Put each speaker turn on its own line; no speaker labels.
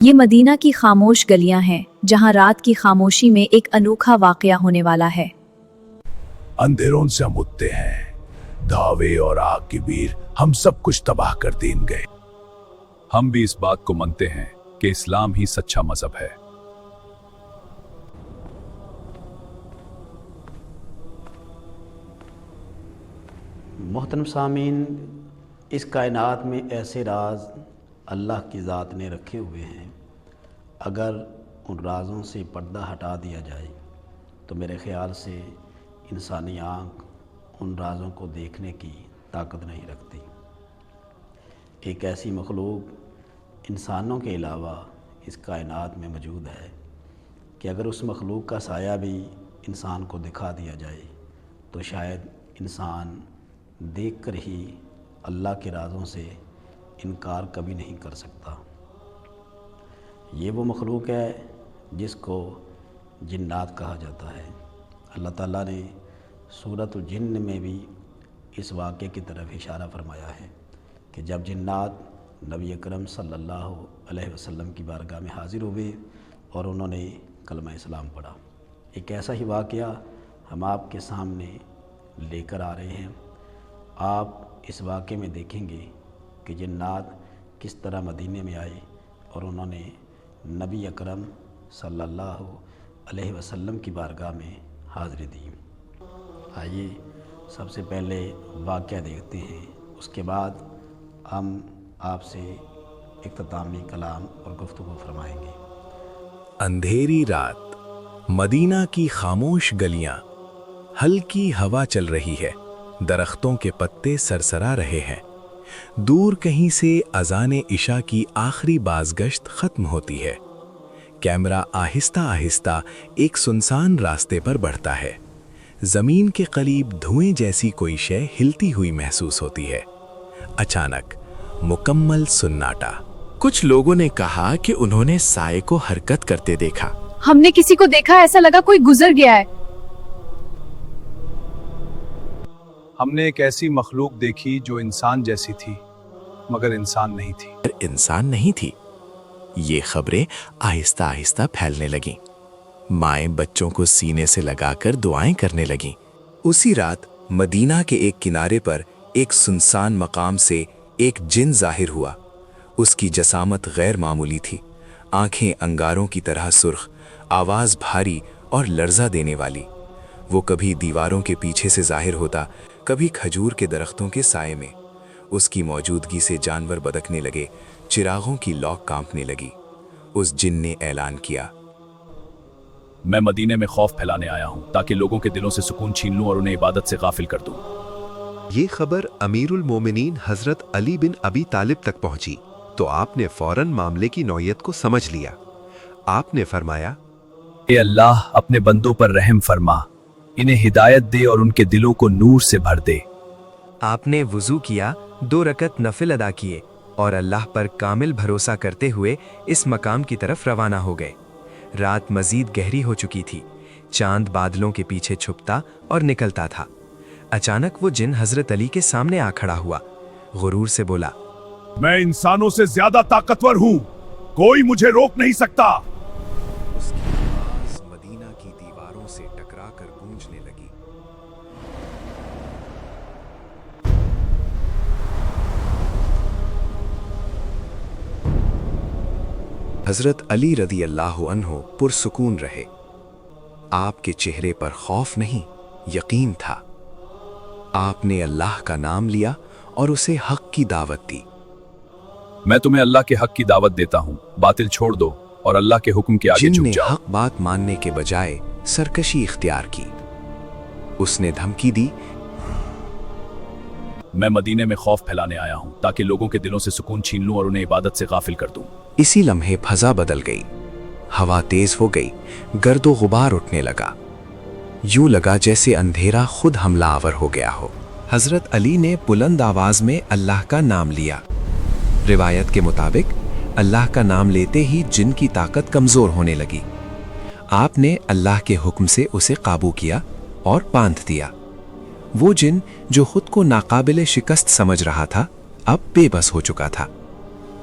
یہ مدینہ کی خاموش گلیاں ہیں جہاں رات کی خاموشی میں ایک انوکھا واقعہ ہونے والا ہے۔
اندھیروں سے ہم اٹھتے ہیں، دھاوے اور آگ کی بیر ہم سب کچھ تباہ کر دین گئے۔
ہم بھی اس بات کو مانتے ہیں کہ اسلام ہی سچا مذہب ہے۔
محترم سامعین، اس کائنات میں ایسے راز اللہ کی ذات نے رکھے ہوئے ہیں، اگر ان رازوں سے پردہ ہٹا دیا جائے تو میرے خیال سے انسانی آنکھ ان رازوں کو دیکھنے کی طاقت نہیں رکھتی۔ ایک ایسی مخلوق انسانوں کے علاوہ اس کائنات میں موجود ہے کہ اگر اس مخلوق کا سایہ بھی انسان کو دکھا دیا جائے تو شاید انسان دیکھ کر ہی اللہ کے رازوں سے انکار کبھی نہیں کر سکتا۔ یہ وہ مخلوق ہے جس کو جنات کہا جاتا ہے۔ اللہ تعالیٰ نے سورۃ الجن میں بھی اس واقعے کی طرف اشارہ فرمایا ہے کہ جب جنات نبی اکرم صلی اللہ علیہ وسلم کی بارگاہ میں حاضر ہوئے اور انہوں نے کلمہ اسلام پڑھا۔ ایک ایسا ہی واقعہ ہم آپ کے سامنے لے کر آ رہے ہیں۔ آپ اس واقعے میں دیکھیں گے کہ جنات کس طرح مدینے میں آئے اور انہوں نے نبی اکرم صلی اللہ علیہ وسلم کی بارگاہ میں حاضری دی۔ آئیے سب سے پہلے واقعہ دیکھتے ہیں، اس کے بعد ہم آپ سے اختتامی کلام اور گفتگو فرمائیں گے۔
اندھیری رات، مدینہ کی خاموش گلیاں، ہلکی ہوا چل رہی ہے، درختوں کے پتے سرسرا رہے ہیں۔ دور کہیں سے اذان عشاء کی آخری بازگشت ختم ہوتی ہے۔ کیمرہ آہستہ آہستہ ایک سنسان راستے پر بڑھتا ہے۔ زمین کے قریب دھوئیں جیسی کوئی شے ہلتی ہوئی محسوس ہوتی ہے۔ اچانک مکمل سناٹا۔
کچھ لوگوں نے کہا کہ انہوں نے سائے کو حرکت کرتے دیکھا۔
ہم نے کسی کو دیکھا، ایسا لگا کوئی گزر گیا ہے۔
ہم نے ایک ایسی مخلوق دیکھی جو انسان جیسی تھی مگر انسان نہیں تھی۔
انسان نہیں تھی۔ یہ خبریں آہستہ آہستہ پھیلنے لگیں۔ مائیں بچوں کو سینے سے لگا کر دعائیں کرنے لگیں۔
اسی رات مدینہ کے ایک کنارے پر ایک سنسان مقام سے ایک جن ظاہر ہوا۔ اس کی جسامت غیر معمولی تھی، آنکھیں انگاروں کی طرح سرخ، آواز بھاری اور لرزہ دینے والی۔ وہ کبھی دیواروں کے پیچھے سے ظاہر ہوتا، کبھی کھجور کے درختوں کے سائے میں۔ اس کی موجودگی سے جانور بدکنے لگے، چراغوں کی لو کانپنے لگی۔ اس جن نے اعلان کیا،
میں مدینے میں خوف پھیلانے آیا ہوں تاکہ لوگوں کے دلوں سے سکون چھین لوں اور انہیں عبادت سے غافل کر دوں۔
یہ خبر امیر المومنین حضرت علی بن ابی طالب تک پہنچی تو آپ نے فوراً معاملے کی نوعیت کو سمجھ لیا۔ آپ نے فرمایا،
اے اللہ، اپنے بندوں پر رحم فرما، انہیں ہدایت دے اور ان کے دلوں کو نور سے بھر دے۔
آپ نے وضو کیا، 2 رکعت نفل ادا کیے اور اللہ پر کامل بھروسہ کرتے ہوئے اس مقام کی طرف روانہ ہو گئے۔ رات مزید گہری ہو چکی تھی، چاند بادلوں کے پیچھے چھپتا اور نکلتا تھا۔ اچانک وہ جن حضرت علی کے سامنے آ کھڑا ہوا، غرور سے بولا،
میں انسانوں سے زیادہ طاقتور ہوں، کوئی مجھے روک نہیں سکتا۔
اس کی آواز مدینہ کی دیواروں سے ٹکرا کر گونجنے لگی۔ حضرت علی رضی اللہ عنہ پرسکون رہے۔ آپ کے چہرے پر خوف نہیں، یقین تھا۔ آپ نے اللہ کا نام لیا اور اسے حق کی دعوت دی۔
میں تمہیں اللہ کے حق کی دعوت دیتا ہوں، باطل چھوڑ دو اور اللہ کے حکم کے آگے
جن
جھک
نے
جاؤ۔
حق بات ماننے کے بجائے سرکشی اختیار کی۔ اس نے دھمکی دی،
میں مدینے میں خوف پھیلانے آیا ہوں تاکہ لوگوں کے دلوں سے سکون چھین لوں اور انہیں عبادت سے غافل کر دوں۔
اسی لمحے فضا بدل گئی، ہوا تیز ہو گئی، گرد و غبار اٹھنے لگا۔ یوں لگا جیسے اندھیرا خود حملہ آور ہو گیا ہو۔
حضرت علی نے بلند آواز میں اللہ کا نام لیا۔ روایت کے مطابق اللہ کا نام لیتے ہی جن کی طاقت کمزور ہونے لگی۔ آپ نے اللہ کے حکم سے اسے قابو کیا اور باندھ دیا۔ وہ جن جو خود کو ناقابل شکست سمجھ رہا تھا اب بے بس ہو چکا تھا۔